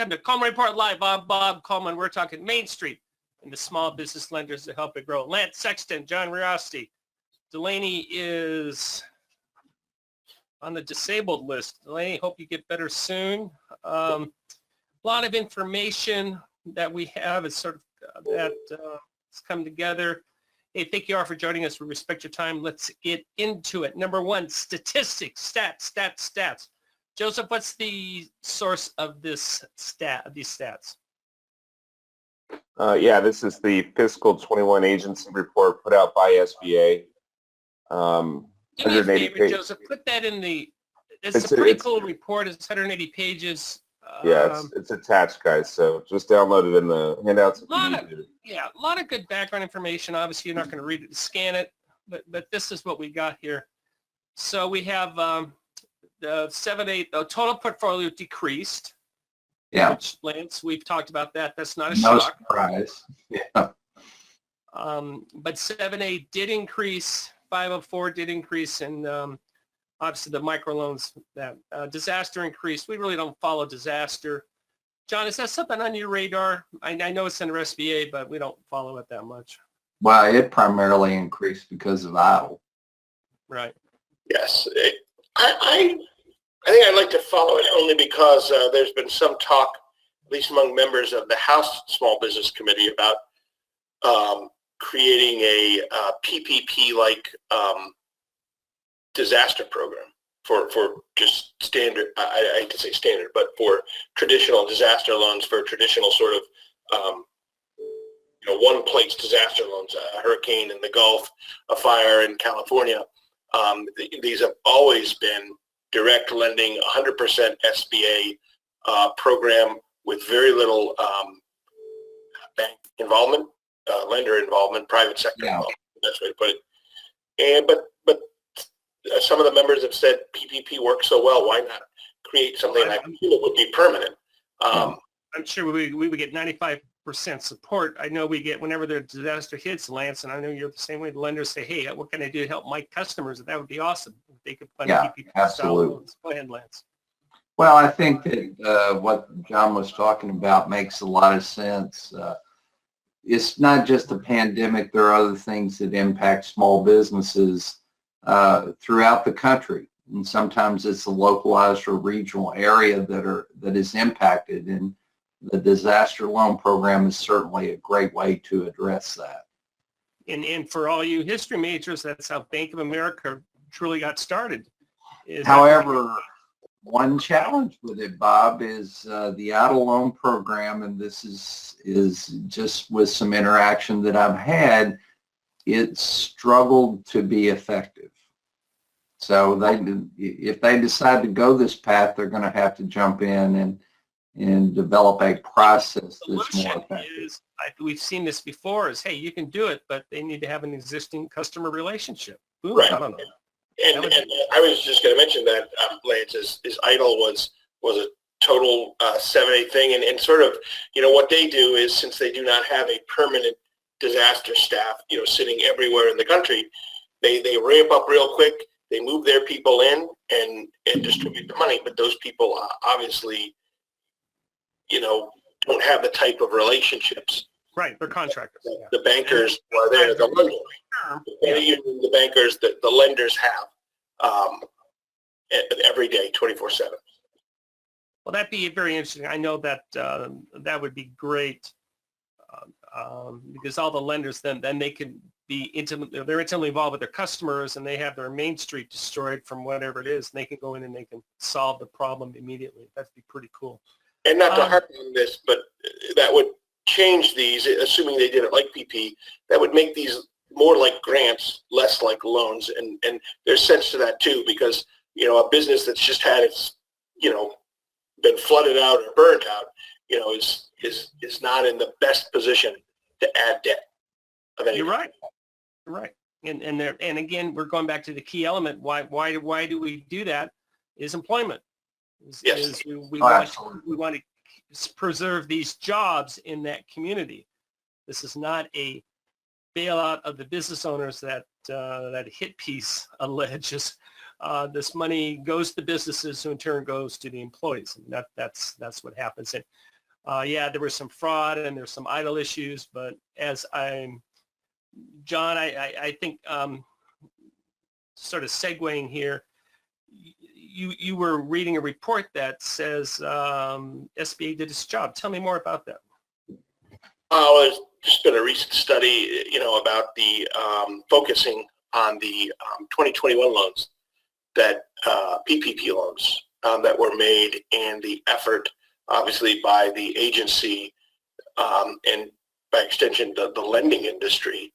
Welcome to Coleman Report Live. I'm Bob Coleman. We're talking Main Street and the small business lenders that help it grow. Lance Sexton, John Riosty. Delaney is on the disabled list. Delaney, hope you get better soon. A lot of information that we have is sort of has come together. Hey, thank you all for joining us. We respect your time. Let's get into it. Number one, statistics, stats. Joseph, what's the source of these stats? Yeah, this is the fiscal 21 agency report put out by SBA. Do me a favor, Joseph, put that in the, it's a pretty cool report. It's 180 pages. Yeah, it's attached, guys, so just download it in the handouts. A lot of good background information. Obviously, you're not going to read it, scan it, but this is what we got here. So we have the 7-8, the total portfolio decreased. Yeah. Which, Lance, we've talked about that. That's not a No shock. surprise. Yeah. But 7-8 did increase, 504 did increase, and obviously the microloans, that disaster increased. We really don't follow disaster. John, is that something on your radar? I know it's under SBA, but we don't follow it that much. Well, it primarily increased because of idle. Right. Yes. I think I'd like to follow it only because there's been some talk, at least among members of the House Small Business Committee, about creating a PPP-like disaster program for just standard, I hate to say standard, but for traditional disaster loans, for traditional sort of one-place disaster loans, a hurricane in the Gulf, a fire in California. These have always been direct lending, 100% SBA program with very little bank involvement, lender involvement, private sector involvement, that's the way to put it. But some of the members have said PPP works so well, why not create something that would be permanent? I'm sure we would get 95% support. I know we get whenever the disaster hits, Lance, and I know you're the same way. The lenders say, hey, what can I do to help my customers? That would be awesome. If they could fund PPP absolutely. Loans. Go ahead, Lance. Well, I think that what John was talking about makes a lot of sense. It's not just the pandemic. There are other things that impact small businesses throughout the country. And sometimes it's a localized or regional area that is impacted. And the disaster loan program is certainly a great way to address that. And for all you history majors, that's how Bank of America truly got started. However, one challenge with it, Bob, is the idle loan program, and this is just with some interaction that I've had, it struggled to be effective. So if they decide to go this path, they're going to have to jump in and develop a process that's more effective. We've seen this before, is, hey, you can do it, but they need to have an existing customer relationship. Boom, right. I don't know. And I was just going to mention that, Lance, is idle was a total 7-8 thing. And sort of, what they do is, since they do not have a permanent disaster staff, sitting everywhere in the country, they ramp up real quick. They move their people in and distribute the money. But those people obviously, don't have the type of relationships. Right, they're contractors. The bankers who are there, the lenders, the bankers that the lenders have every day, 24/7. Well, that'd be very interesting. I know that that would be great because all the lenders then they can be they're intimately involved with their customers, and they have their Main Street destroyed from whatever it is, and they can go in and they can solve the problem immediately. That'd be pretty cool. And not to harp on this, but that would change these, assuming they did it like PP, that would make these more like grants, less like loans. And there's sense to that too, because, a business that's just had its, been flooded out or burned out, is not in the best position to add debt. You're right. You're right. And again, we're going back to the key element. Why do we do that? Is employment. Yes. We want to preserve these jobs in that community. This is not a bailout of the business owners that hit piece alleges. This money goes to businesses, who in turn goes to the employees, and that's what happens. And Yeah, there was some fraud and there's some idle issues, but John, I think sort of segueing here, you were reading a report that says SBA did its job. Tell me more about that. There's just been a recent study, about the focusing on the 2021 loans, that PPP loans that were made, and the effort, obviously, by the agency and by extension the lending industry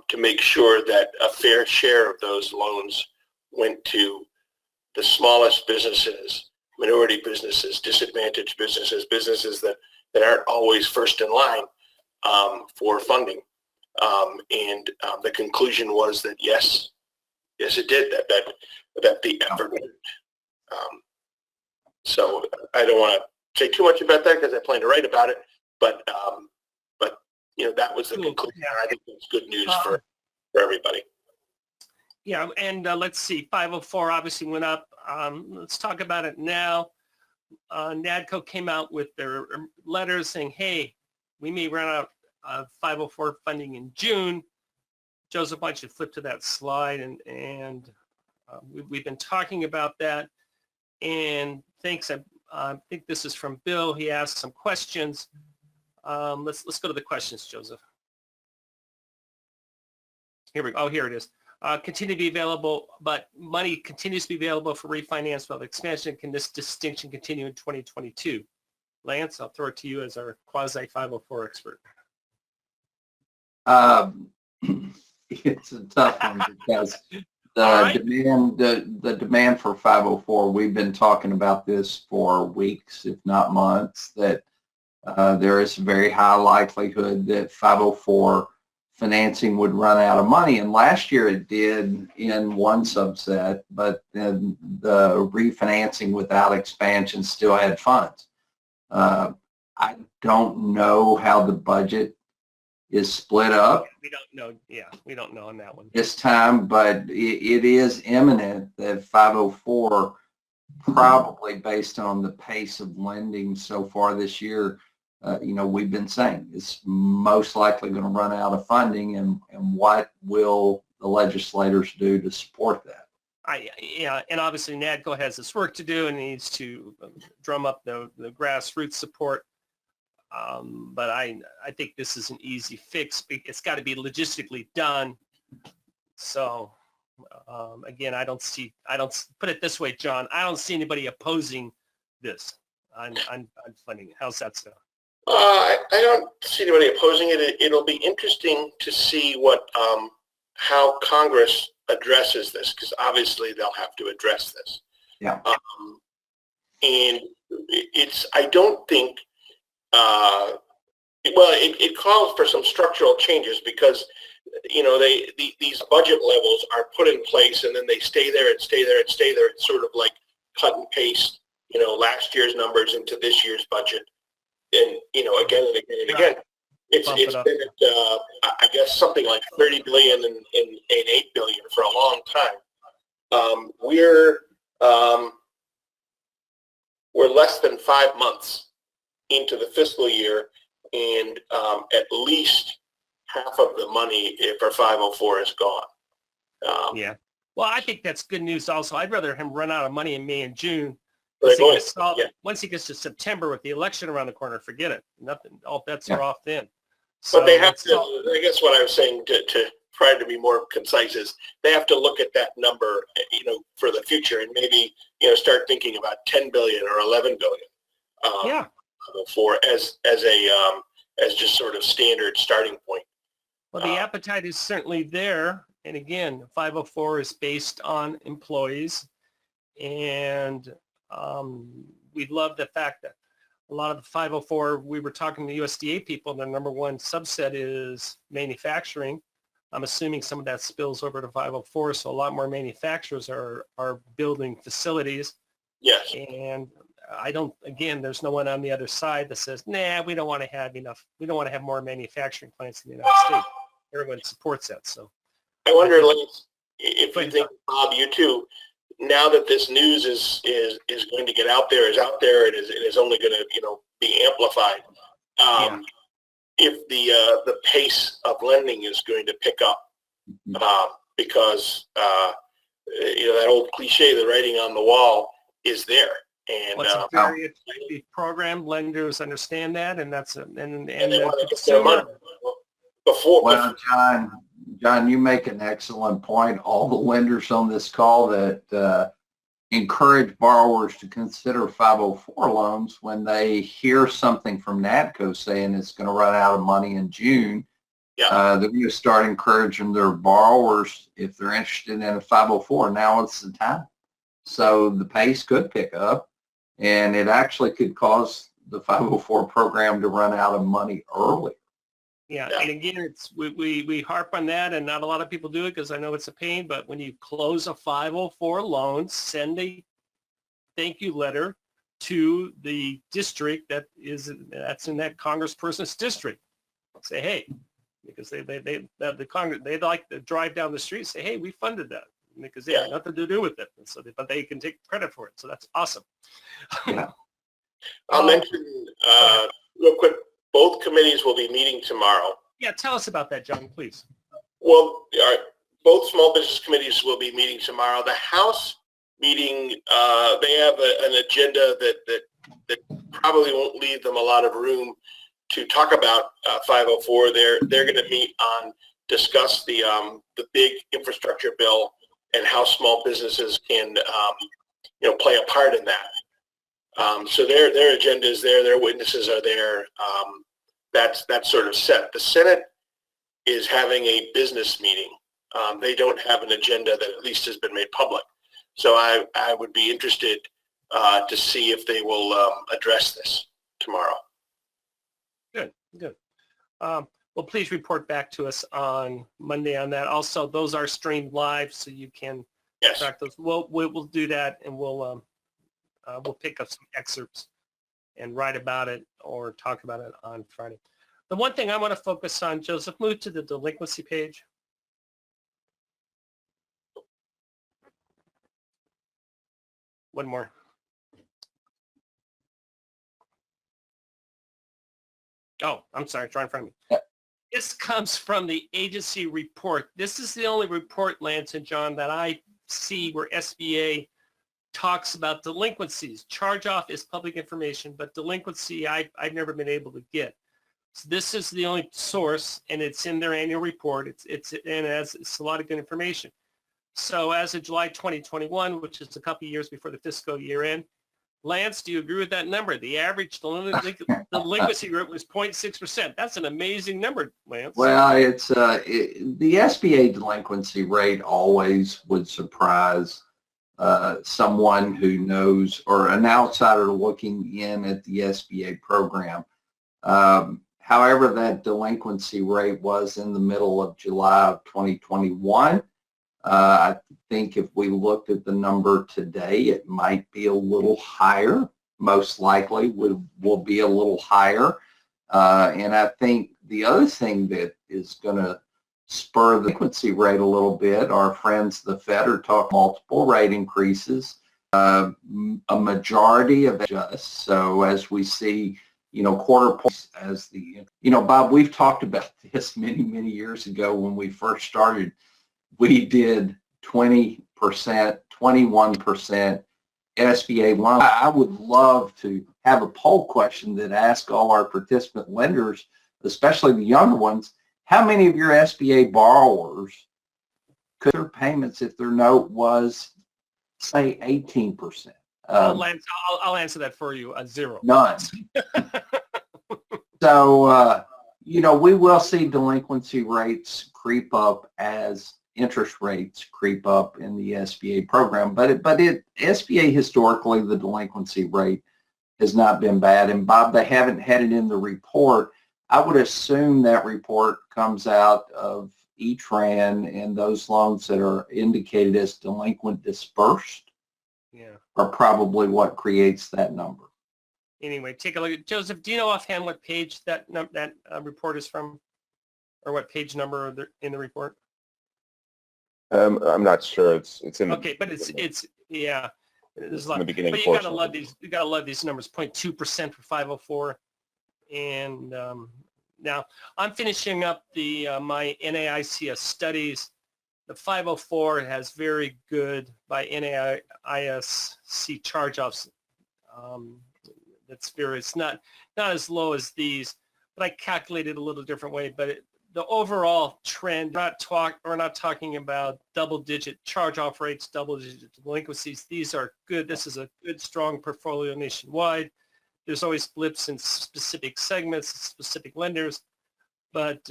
to make sure that a fair share of those loans went to the smallest businesses, minority businesses, disadvantaged businesses, businesses that aren't always first in line for funding. And the conclusion was that yes, it did, that the effort. So I don't want to say too much about that because I plan to write about it, but that was the conclusion. I think it's good news for everybody. Yeah, and let's see, 504 obviously went up. Let's talk about it now. NADCO came out with their letters saying, hey, we may run out of 504 funding in June. Joseph, why don't you flip to that slide? And we've been talking about that. And thanks. I think this is from Bill. He asked some questions. Let's go to the questions, Joseph. Here we go. Oh, here it is. Continue to be available, but money continues to be available for refinance while expansion. Can this distinction continue in 2022? Lance, I'll throw it to you as our quasi 504 expert. It's a tough one because the demand for 504, we've been talking about this for weeks, if not months, that there is a very high likelihood that 504 financing would run out of money. And last year it did in one subset, but then the refinancing without expansion still had funds. I don't know how the budget is split up. We don't know. Yeah, we don't know on that one this time, but it is imminent that 504, probably based on the pace of lending so far this year, we've been saying it's most likely going to run out of funding, and what will the legislators do to support that? Yeah, and obviously NADCO has this work to do and needs to drum up the grassroots support. But I think this is an easy fix. It's got to be logistically done. So again, I don't put it this way, John. I don't see anybody opposing this on funding. How's that sound? I don't see anybody opposing it. It'll be interesting to see how Congress addresses this, because obviously they'll have to address this. Yeah. And I don't think, it calls for some structural changes, because, these budget levels are put in place and then they stay there and stay there and stay there. It's sort of like cut and paste, last year's numbers into this year's budget. And, again and again and again. It's been at, I guess, something like $30 billion and $8 billion for a long time. We're less than 5 months into the fiscal year, and at least half of the money for 504 is gone. Yeah. Well, I think that's good news also. I'd rather him run out of money in May and June. Once he gets to September with the election around the corner, forget it. Nothing. All bets are off then. So but they have to, I guess what I was saying to try to be more concise is they have to look at that number, for the future, and maybe, start thinking about 10 billion or 11 billion. For as just sort of standard starting point. Well, the appetite is certainly there. And again, 504 is based on employees. And we love the fact that a lot of the 504, we were talking to USDA people, their number one subset is manufacturing. I'm assuming some of that spills over to 504, so a lot more manufacturers are building facilities. Yes. And there's no one on the other side that says, nah, we don't want to have enough. We don't want to have more manufacturing plants in the United States. Everyone supports that. So I wonder, Lance, if you think, Bob, you too, now that this news is going to get out there, and is only going to, be amplified if the pace of lending is going to pick up, because that old cliche, the writing on the wall is there. And It's a very effective program. Lenders understand that, and that's and they want to get their consumer. money before. Well, John, you make an excellent point. All the lenders on this call that encourage borrowers to consider 504 loans, when they hear something from NADCO saying it's going to run out of money in June, they're going to start encouraging their borrowers, if they're interested in a 504, now it's the time. So the pace could pick up, and it actually could cause the 504 program to run out of money early. Yeah, and again, we harp on that, and not a lot of people do it because I know it's a pain, but when you close a 504 loan, send a thank you letter to the district that's in that congressperson's district. Say, hey, because the Congress, they'd like to drive down the street and say, hey, we funded that, because they have nothing to do with it. And so but they can take credit for it. So that's awesome. Yeah. I'll mention real quick, both committees will be meeting tomorrow. Yeah, tell us about that, John, please. Well, both small business committees will be meeting tomorrow. The House meeting, they have an agenda that probably won't leave them a lot of room to talk about 504. They're going to meet on discuss the big infrastructure bill and how small businesses can play a part in that. So their agenda is there. Their witnesses are there. That's sort of set. The Senate is having a business meeting. They don't have an agenda that at least has been made public. So I would be interested to see if they will address this tomorrow. Good. Well, please report back to us on Monday on that. Also, those are streamed live, so you can track those. We'll do that, and we'll pick up some excerpts and write about it or talk about it on Friday. The one thing I want to focus on, Joseph, move to the delinquency page. One more. Oh, I'm sorry, it's right in front of me. This comes from the agency report. This is the only report, Lance and John, that I see where SBA talks about delinquencies. Charge-off is public information, but delinquency I've never been able to get. So this is the only source, and it's in their annual report. It's a lot of good information. So as of July 2021, which is a couple of years before the fiscal year end, Lance, do you agree with that number? The average delinquency rate was 0.6%. That's an amazing number, Lance. Well, it's the SBA delinquency rate always would surprise someone who knows, or an outsider looking in at the SBA program. However, that delinquency rate was in the middle of July of 2021. I think if we looked at the number today, it might be a little higher. Most likely will be a little higher. And I think the other thing that is going to spur the delinquency rate a little bit, our friends the Fed are talking multiple rate increases. A majority of it just so as we see, quarter points as the, Bob, we've talked about this many years ago when we first started. We did 20%, 21% SBA loan. I would love to have a poll question that asks all our participant lenders, especially the younger ones, how many of your SBA borrowers could their payments if their note was, say, 18%? Lance, I'll answer that for you. 0. None. So, we will see delinquency rates creep up as interest rates creep up in the SBA program. But SBA historically, the delinquency rate has not been bad. And Bob, they haven't had it in the report. I would assume that report comes out of E-Tran, and those loans that are indicated as delinquent dispersed are probably what creates that number. Anyway, take a look at Joseph. Do you know offhand what page that report is from, or what page number in the report? I'm not sure. It's in. Okay, but it's There's a in lot, the beginning but you portion. gotta love these. You gotta love these numbers. 0.2% for 504, and now I'm finishing up the my NAICS studies. The 504 has very good by NAISC charge-offs. That's very. It's not as low as these, but I calculated a little different way. But the overall trend, we're not talking about double-digit charge-off rates, double-digit delinquencies. These are good. This is a good, strong portfolio nationwide. There's always blips in specific segments, specific lenders, but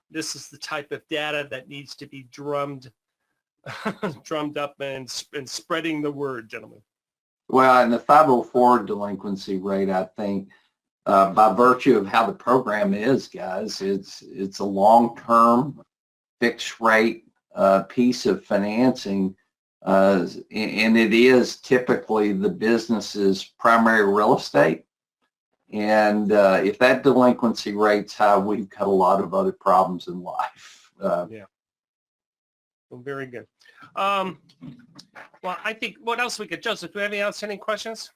this is the type of data that needs to be drummed up and spreading the word, gentlemen. Well, and the 504 delinquency rate, I think, by virtue of how the program is, guys, it's a long-term fixed rate piece of financing, and it is typically the business's primary real estate. And if that delinquency rate's high, we've got a lot of other problems in life. Yeah. Well, very good. Well, I think what else we could, Joseph, do we have any outstanding questions?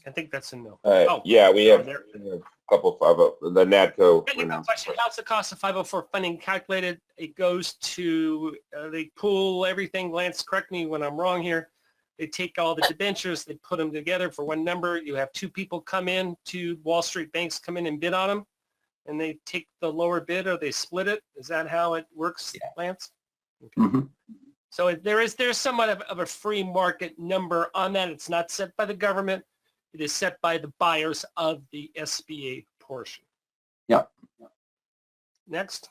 I think that's a no. Yeah, we have there. a couple of the NADCO. Technical question. How's the cost of 504 funding calculated? It goes to, they pool everything. Lance, correct me when I'm wrong here. They take all the debentures, they put them together for one number. You have two people come in, two Wall Street banks come in and bid on them, and they take the lower bid or they split it. Is that how it works, Yeah. Lance? Okay. Mm-hmm. So there's somewhat of a free market number on that. It's not set by the government. It is set by the buyers of the SBA portion. Yep. Next.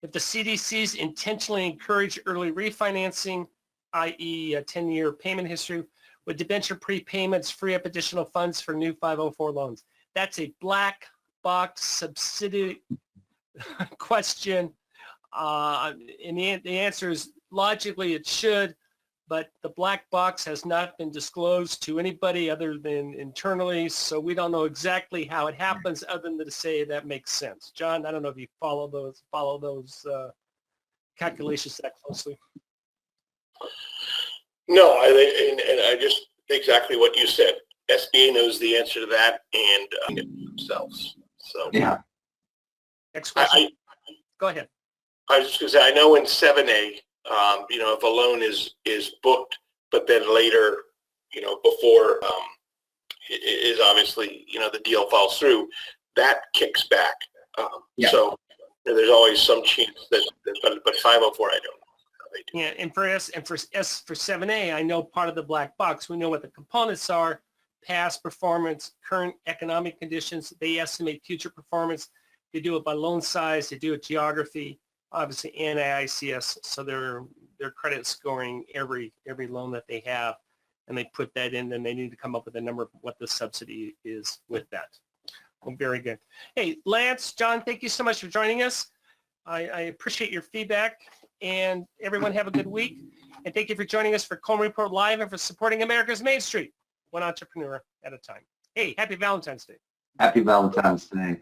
If the CDCs intentionally encourage early refinancing, i.e. a 10-year payment history, would debenture prepayments free up additional funds for new 504 loans? That's a black box subsidy question. And the answer is logically it should, but the black box has not been disclosed to anybody other than internally, so we don't know exactly how it happens other than to say that makes sense. John, I don't know if you follow those calculations that closely. No, I think, and I just exactly what you said. SBA knows the answer to that and themselves. So Yeah. Next question. Go ahead. I was just going to say, I know in 7A, if a loan is booked, but then later, before is obviously, the deal falls through, that kicks back. Yeah. So there's always some chance that, but 504, I don't know how they do. Yeah, and for 7A, I know part of the black box. We know what the components are: past performance, current economic conditions. They estimate future performance. They do it by loan size. They do it geography. Obviously, NAICS. So they're credit scoring every loan that they have, and they put that in. Then they need to come up with a number of what the subsidy is with that. Well, very good. Hey, Lance, John, thank you so much for joining us. I appreciate your feedback, and everyone have a good week. And thank you for joining us for Coleman Report Live and for supporting America's Main Street, one entrepreneur at a time. Hey, happy Valentine's Day. Happy Valentine's Day.